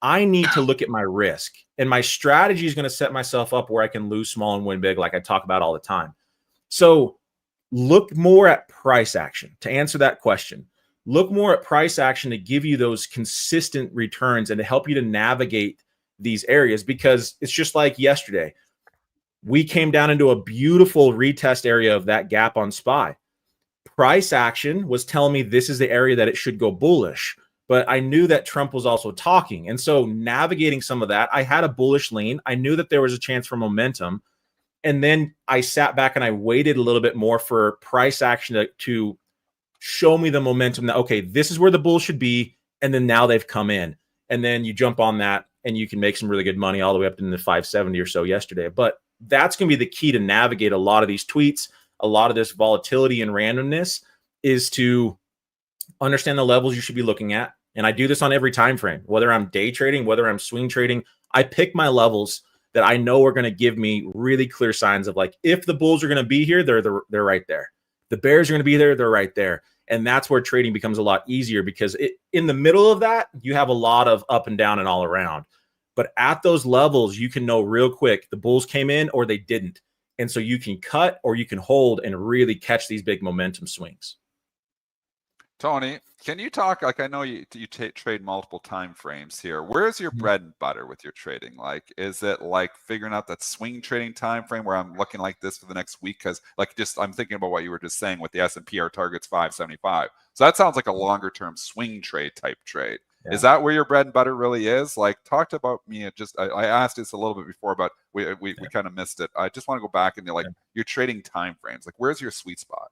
I need to look at my risk, and my strategy is going to set myself up where I can lose small and win big, like I talk about all the time. So look more at price action to answer that question. Look more at price action to give you those consistent returns and to help you to navigate these areas, because it's just like yesterday. We came down into a beautiful retest area of that gap on SPY. Price action was telling me this is the area that it should go bullish, but I knew that Trump was also talking. And so navigating some of that, I had a bullish lean. I knew that there was a chance for momentum. And then I sat back and I waited a little bit more for price action to show me the momentum that, okay, this is where the bull should be. And then now they've come in, and then you jump on that and you can make some really good money all the way up to the 570 or so yesterday. But that's going to be the key to navigate a lot of these tweets, a lot of this volatility and randomness, is to understand the levels you should be looking at. And I do this on every time frame, whether I'm day trading, whether I'm swing trading. I pick my levels that I know are going to give me really clear signs of like, if the bulls are going to be here, they're right there. The bears are going to be there, they're right there. And that's where trading becomes a lot easier, because in the middle of that, you have a lot of up and down and all around. But at those levels, you can know real quick the bulls came in or they didn't. And so you can cut or you can hold and really catch these big momentum swings. Tony, can you talk? Like, I know you trade multiple time frames here. Where's your bread and butter with your trading? Like, is it like figuring out that swing trading time frame where I'm looking like this for the next week? Because, like, just I'm thinking about what you were just saying with the S&P, our target's 575. So that sounds like a longer term swing trade type trade. Yeah. Is that where your bread and butter really is? Like, talked about me. I asked this a little bit before, but we kind of missed it. I just want to go back and you're trading time frames. Like, where's your sweet spot?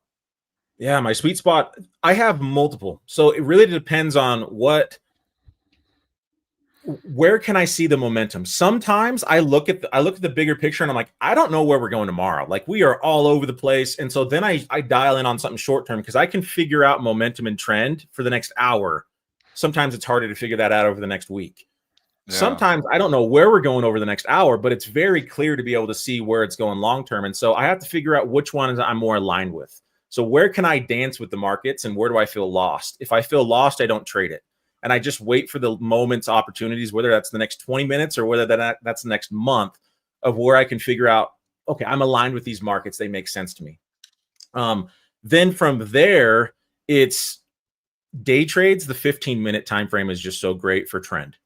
Yeah, my sweet spot, I have multiple. So it really depends on where can I see the momentum? Sometimes I look at the bigger picture and I'm like, I don't know where we're going tomorrow. Like, we are all over the place. And so then I dial in on something short term because I can figure out momentum and trend for the next hour. Sometimes it's harder to figure that out over the next week. Yeah. Sometimes I don't know where we're going over the next hour, but it's very clear to be able to see where it's going long term. And so I have to figure out which ones I'm more aligned with. So where can I dance with the markets and where do I feel lost? If I feel lost, I don't trade it. And I just wait for the moments, opportunities, whether that's the next 20 minutes or whether that's the next month of where I can figure out, okay, I'm aligned with these markets. They make sense to me. Then from there, it's day trades. The 15-minute time frame is just so great for trend.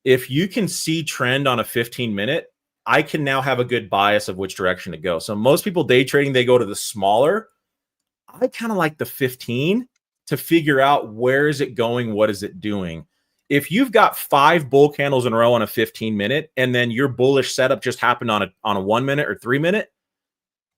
If you can see trend on a 15-minute, I can now have a good bias of which direction to go. So most people day trading, they go to the smaller. I kind of like the 15 to figure out where is it going, what is it doing. If you've got 5 bull candles in a row on a 15-minute, and then your bullish setup just happened on a 1-minute or 3-minute,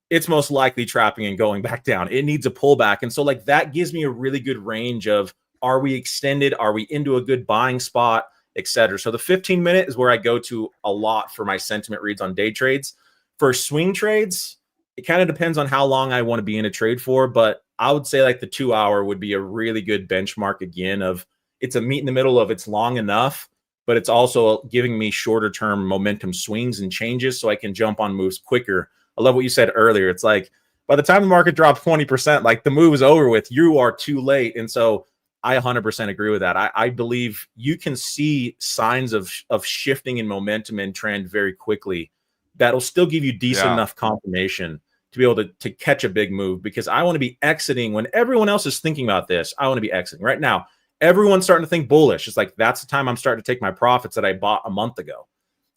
it's most likely trapping and going back down. It needs a pullback. And so like that gives me a really good range of, are we extended? Are we into a good buying spot, etc. So the 15-minute is where I go to a lot for my sentiment reads on day trades. For swing trades, it kind of depends on how long I want to be in a trade for, but I would say like the 2-hour would be a really good benchmark again of it's a meet in the middle of it's long enough, but it's also giving me shorter term momentum swings and changes so I can jump on moves quicker. I love what you said earlier. It's like by the time the market drops 20%, like the move is over with, you are too late. And so I 100% agree with that. I believe you can see signs of shifting in momentum and trend very quickly. That'll still give you decent enough confirmation to be able to catch a big move, because I want to be exiting when everyone else is thinking about this. I want to be exiting right now. Everyone's starting to think bullish. It's like, that's the time I'm starting to take my profits that I bought a month ago.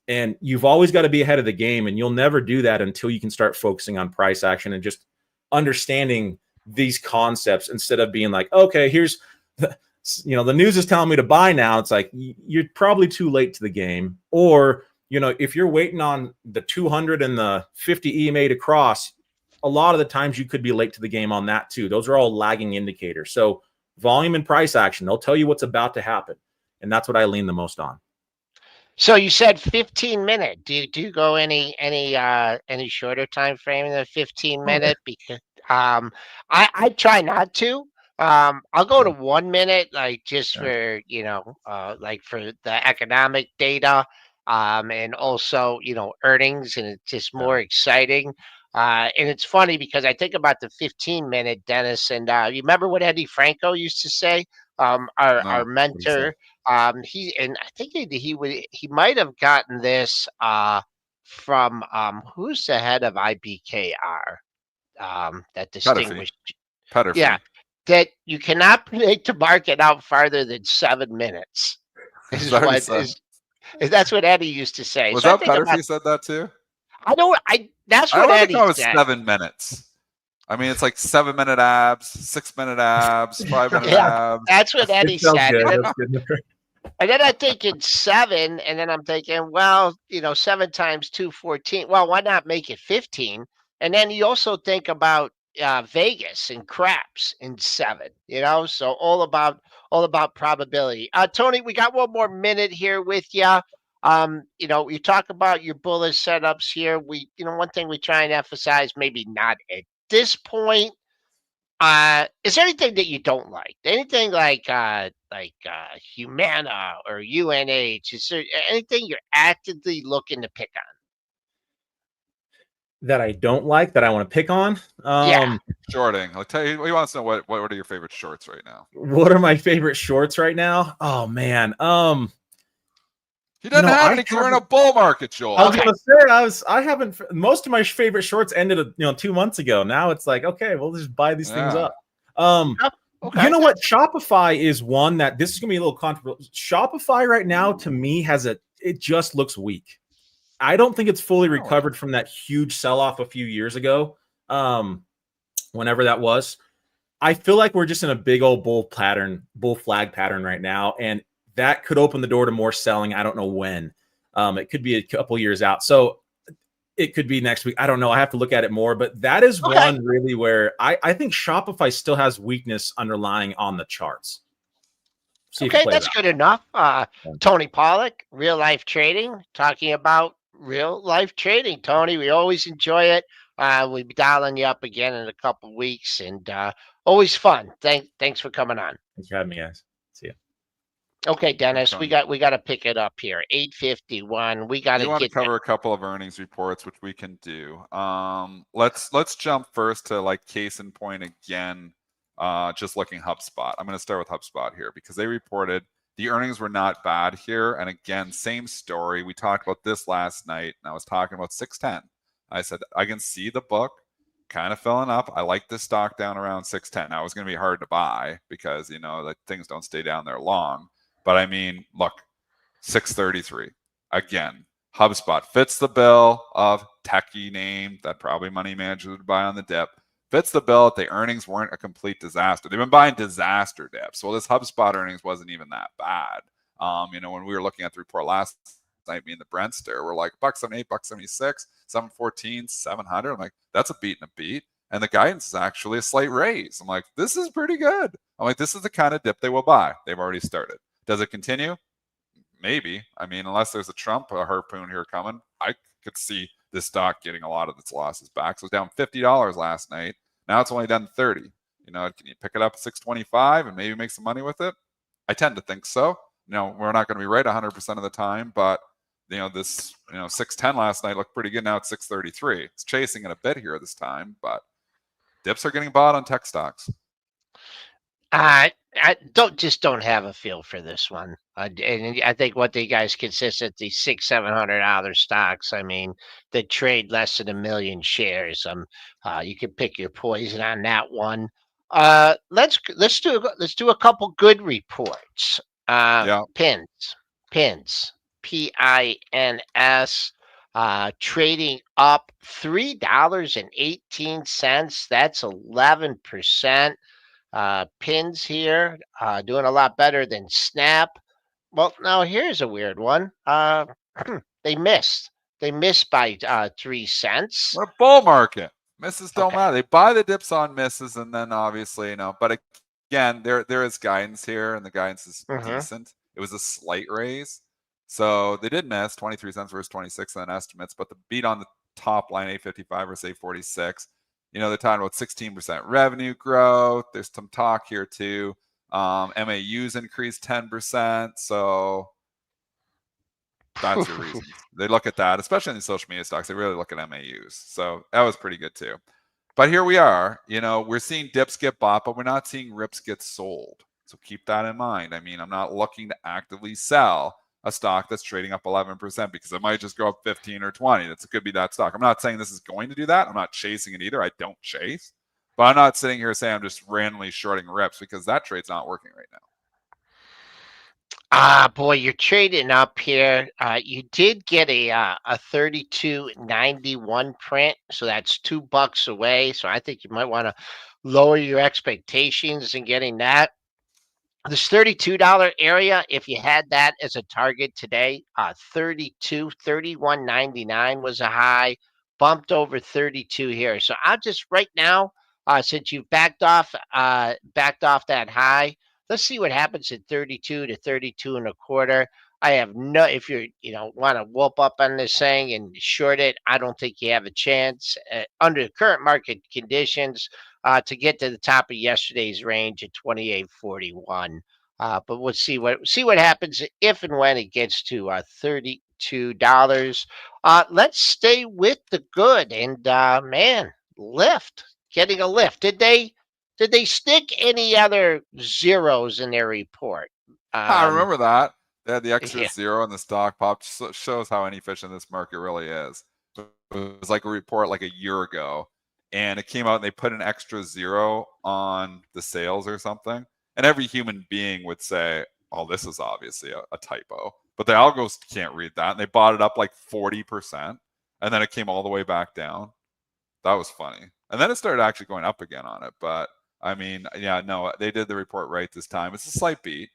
And you've always got to be ahead of the game, and you'll never do that until you can start focusing on price action and just understanding these concepts instead of being like, okay, here's the news is telling me to buy now. It's like, you're probably too late to the game. Or, if you're waiting on the 200 and the 50 EMA to cross, a lot of the times you could be late to the game on that too. Those are all lagging indicators. So volume and price action, they'll tell you what's about to happen. And that's what I lean the most on. So you said 15-minute. Do you go any shorter time frame in the 15-minute? Because I try not to. I'll go to 1 minute, like just for like for the economic data, and also earnings, and it's just more exciting. And it's funny because I think about the 15-minute, Dennis, and you remember what Eddie Franco used to say? Our mentor. I think he might have gotten this from who's the head of IBKR, that distinguished Putterfee. Yeah, that you cannot predict the market out farther than 7 minutes. That's what Eddie used to say. Was that Putterfee said that too? That's what Eddie said. I was 7 minutes. I mean, it's like 7-minute abs, 6-minute abs, 5-minute abs. That's what Eddie said. And then I'm thinking 7, and then I'm thinking, well, 7 times 2, 14. Well, why not make it 15? And then you also think about Vegas and craps in 7. So all about probability. Tony, we got one more minute here with you. You talk about your bullish setups here. One thing we try and emphasize, maybe not at this point. Is there anything that you don't like? Anything like Humana or UNH? Is there anything you're actively looking to pick on? That I don't like, that I want to pick on? Shorting. I'll tell you, we want to know what are your favorite shorts right now? What are my favorite shorts right now? Oh man. He doesn't have any. We're in a bull market, Joel. I was gonna say I haven't. Most of my favorite shorts ended 2 months ago. Now it's like, okay, we'll just buy these things up. Okay. You know what? Shopify is one that this is going to be a little controversial. Shopify right now, to me, it just looks weak. I don't think it's fully recovered from that huge sell-off a few years ago, whenever that was. I feel like we're just in a big old bull flag pattern right now, and that could open the door to more selling. I don't know when. It could be a couple years out. So it could be next week. I don't know. I have to look at it more, but that is one really where I think Shopify still has weakness underlying on the charts. Okay, that's good enough. Tony Pawlak, Real Life Trading, talking about real life trading. Tony, we always enjoy it. We'll be dialing you up again in a couple of weeks, and always fun. Thanks for coming on. Thanks for having me, guys. See ya. Okay, Dennis, we got to pick it up here. 8:51. We got to want to cover a couple of earnings reports, which we can do. Let's jump first to like case in point again. Just looking HubSpot. I'm going to start with HubSpot here because they reported the earnings were not bad here. And again, same story. We talked about this last night, and I was talking about 610. I said I can see the book kind of filling up. I like this stock down around 610. Now it's going to be hard to buy because like things don't stay down there long. But I mean, look, 633 again. HubSpot fits the bill of techie name that probably money managers would buy on the dip. Fits the bill that the earnings weren't a complete disaster. They've been buying disaster dips. Well, this HubSpot earnings wasn't even that bad. When we were looking at the report last night, me and the Brentster, we're like $1.78, $1.76, 714, 700. I'm like, that's a beat and a beat. And the guidance is actually a slight raise. I'm like, this is pretty good. I'm like, this is the kind of dip they will buy. They've already started. Does it continue? Maybe. I mean, unless there's a Trump harpoon here coming, I could see this stock getting a lot of its losses back. So it was down $50 last night. Now it's only down 30. Can you pick it up at 625 and maybe make some money with it? I tend to think so. We're not going to be right 100% of the time, but this 610 last night looked pretty good. Now it's 633. It's chasing it a bit here this time, but dips are getting bought on tech stocks. I don't have a feel for this one. And I think what they guys consistently $600-700 stocks. I mean, that trade less than 1 million shares. You can pick your poison on that one. Let's do a couple good reports. Pins, Pins, trading up $3.18. That's 11%. Pins here doing a lot better than Snap. Well, now here's a weird one. They missed by 3 cents. What a bull market. Misses don't matter. They buy the dips on misses, and then obviously but again, there is guidance here, and the guidance is decent. It was a slight raise, so they did miss 23 cents versus 26 on estimates, but the beat on the top line 855 versus 846. They're talking about 16% revenue growth. There's some talk here too. MAUs increased 10%. So that's your reason. They look at that, especially in the social media stocks. They really look at MAUs. So that was pretty good too. But here we are. We're seeing dips get bought, but we're not seeing rips get sold. So keep that in mind. I mean, I'm not looking to actively sell a stock that's trading up 11% because it might just go up 15 or 20. It could be that stock. I'm not saying this is going to do that. I'm not chasing it either. I don't chase. But I'm not sitting here saying I'm just randomly shorting rips because that trade's not working right now. Boy, you're trading up here. You did get a 32.91 print, so that's $2 away. So I think you might want to lower your expectations in getting that. This $32 area, if you had that as a target today, 31.99 was a high, bumped over 32 here. So I'll just right now, since you've backed off that high, let's see what happens at 32 to 32.25. I have no, if you want to whoop up on this thing and short it, I don't think you have a chance under current market conditions to get to the top of yesterday's range at 28.41. But we'll see what happens if and when it gets to $32. Let's stay with the good and Lyft getting a lift. Did they stick any other zeros in their report? I remember that. They had the extra zero and the stock popped. Shows how inefficient this market really is. It was like a report like a year ago, and it came out and they put an extra 0 on the sales or something. And every human being would say, oh, this is obviously a typo. But the algos can't read that. And they bought it up like 40%. And then it came all the way back down. That was funny. And then it started actually going up again on it. But I mean, yeah, no, they did the report right this time. It's a slight beat.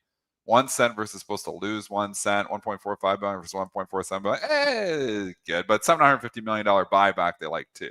1 cent versus supposed to lose 1 cent, 1.45 billion versus 1.47 billion. Good. But $750 million buyback, they like too.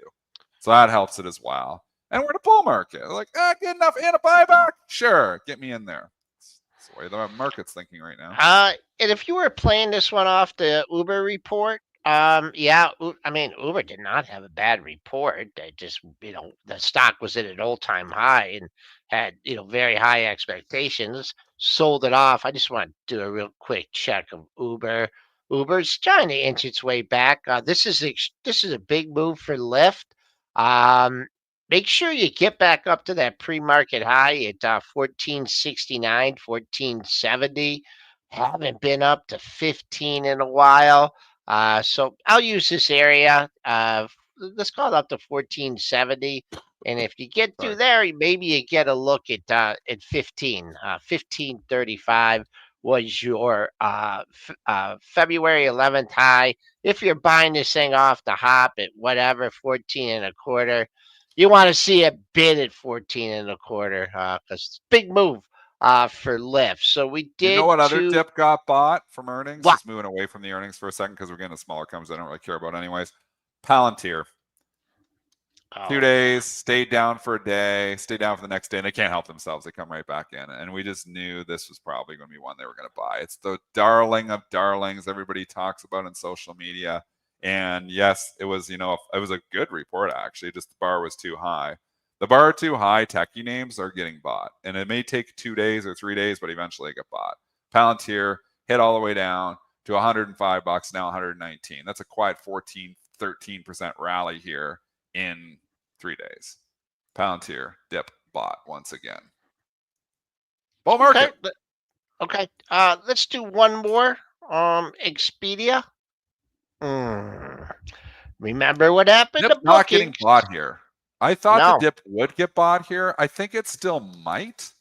So that helps it as well. And we're in a bull market. Like, good enough and a buyback? Sure, get me in there. That's the way the market's thinking right now. And if you were playing this one off the Uber report, yeah, I mean, Uber did not have a bad report. They just, the stock was at an all-time high and had, very high expectations. Sold it off. I just want to do a real quick check of Uber. Uber's trying to inch its way back. This is a big move for Lyft. Make sure you get back up to that pre-market high at 1469, 1470. Haven't been up to 15 in a while. So I'll use this area. Let's call it up to 1470. And if you get through there, maybe you get a look at 15. 1535 was your February 11th high. If you're buying this thing off the hop at whatever, 14 and a quarter, you want to see a bid at 14 and a quarter because it's a big move for Lyft. So we did. You know what other dip got bought from earnings? What? Just moving away from the earnings for a second because we're getting the smaller companies I don't really care about anyways. Palantir. 2 days, stayed down for a day, stayed down for the next day, and they can't help themselves. They come right back in. And we just knew this was probably going to be one they were going to buy. It's the darling of darlings everybody talks about in social media. And yes, it was, it was a good report, actually. Just the bar was too high. The bar too high, techie names are getting bought. And it may take 2 days or 3 days, but eventually they get bought. Palantir hit all the way down to $105, now 119. That's a quiet 13% rally here in 3 days. Palantir dip bought once again. Bull market. Okay. Let's do one more. Expedia. Remember what happened Dip to not getting bookings? bought here. I thought No. the dip would get bought here. I think it still might.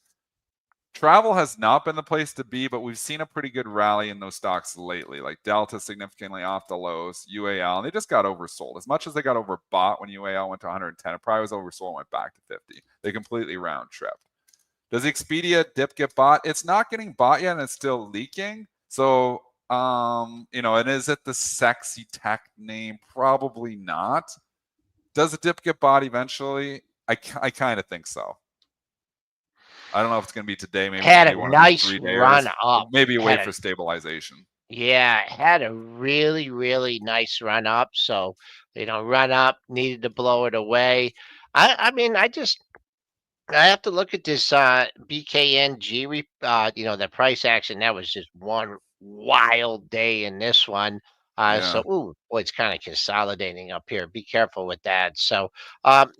Travel has not been the place to be, but we've seen a pretty good rally in those stocks lately, like Delta significantly off the lows, UAL, and they just got oversold. As much as they got overbought when UAL went to 110, it probably was oversold and went back to 50. They completely round tripped. Does Expedia dip get bought? It's not getting bought yet, and it's still leaking. So, and is it the sexy tech name? Probably not. Does the dip get bought eventually? I kind of think so. I don't know if it's going to be today. Maybe had a nice run up. Maybe wait for stabilization. Yeah, had a really, really nice run up. So, run up, needed to blow it away. I mean, I have to look at this BKNG, the price action. That was just one wild day in this one. So, boy, it's kind of consolidating up here. Be careful with that. So,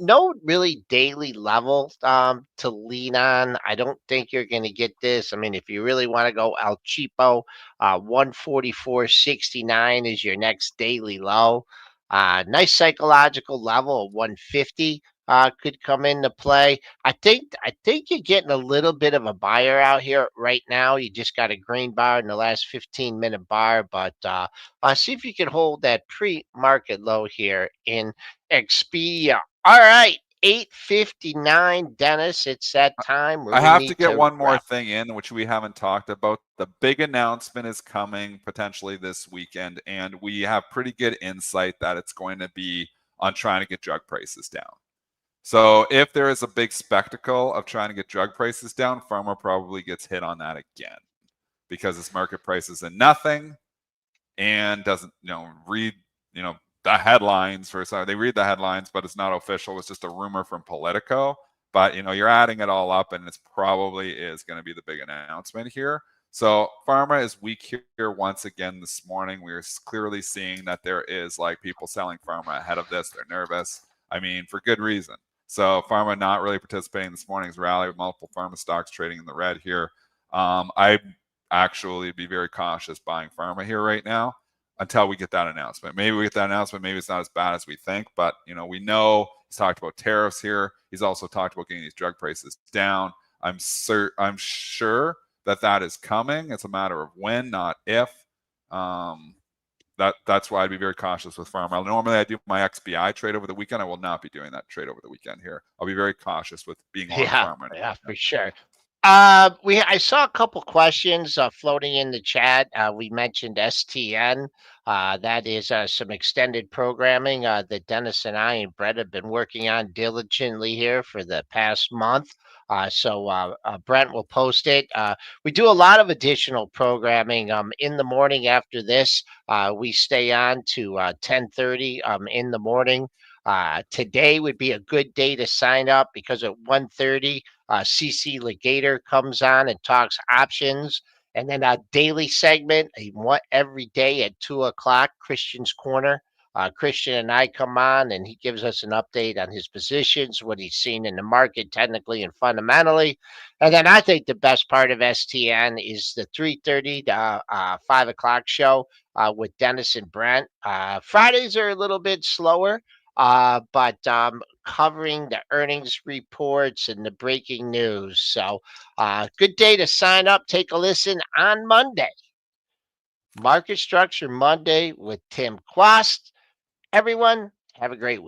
no really daily level to lean on. I don't think you're going to get this. I mean, if you really want to go El Cheapo, 144.69 is your next daily low. Nice psychological level of 150 could come into play. I think you're getting a little bit of a buyer out here right now. You just got a green bar in the last 15-minute bar, but see if you can hold that pre-market low here in Expedia. All right, 8:59, Dennis. It's that time. I have to get one more thing in, which we haven't talked about. The big announcement is coming potentially this weekend, and we have pretty good insight that it's going to be on trying to get drug prices down. So if there is a big spectacle of trying to get drug prices down, pharma probably gets hit on that again because its market price is in nothing and doesn't, read, the headlines for some. They read the headlines, but it's not official. It's just a rumor from Politico. But, you're adding it all up, and it's probably is going to be the big announcement here. So pharma is weak here once again this morning. We're clearly seeing that there is people selling pharma ahead of this. They're nervous. I mean, for good reason. So pharma not really participating in this morning's rally with multiple pharma stocks trading in the red here. I'd actually be very cautious buying pharma here right now. until we get that announcement. Maybe we get that announcement. Maybe it's not as bad as we think, but we know he's talked about tariffs here. He's also talked about getting these drug prices down. I'm sure that is coming. It's a matter of when, not if. That's why I'd be very cautious with Pharma. Normally, I do my XBI trade over the weekend. I will not be doing that trade over the weekend here. I'll be very cautious with being on Pharma. Yeah, for sure. I saw a couple questions floating in the chat. We mentioned STN. That is some extended programming that Dennis and I and Brett have been working on diligently here for the past month. So Brent will post it. We do a lot of additional programming in the morning after this. We stay on to 10:30 in the morning. Today would be a good day to sign up because at 1:30, CC Legator comes on and talks options. And then a daily segment every day at 2:00, Christian's Corner. Christian and I come on and he gives us an update on his positions, what he's seen in the market technically and fundamentally. And then I think the best part of STN is the 3:30 to 5:00 show with Dennis and Brent. Fridays are a little bit slower, but covering the earnings reports and the breaking news. So good day to sign up. Take a listen on Monday. Market Structure Monday with Tim Quast. Everyone, have a great week.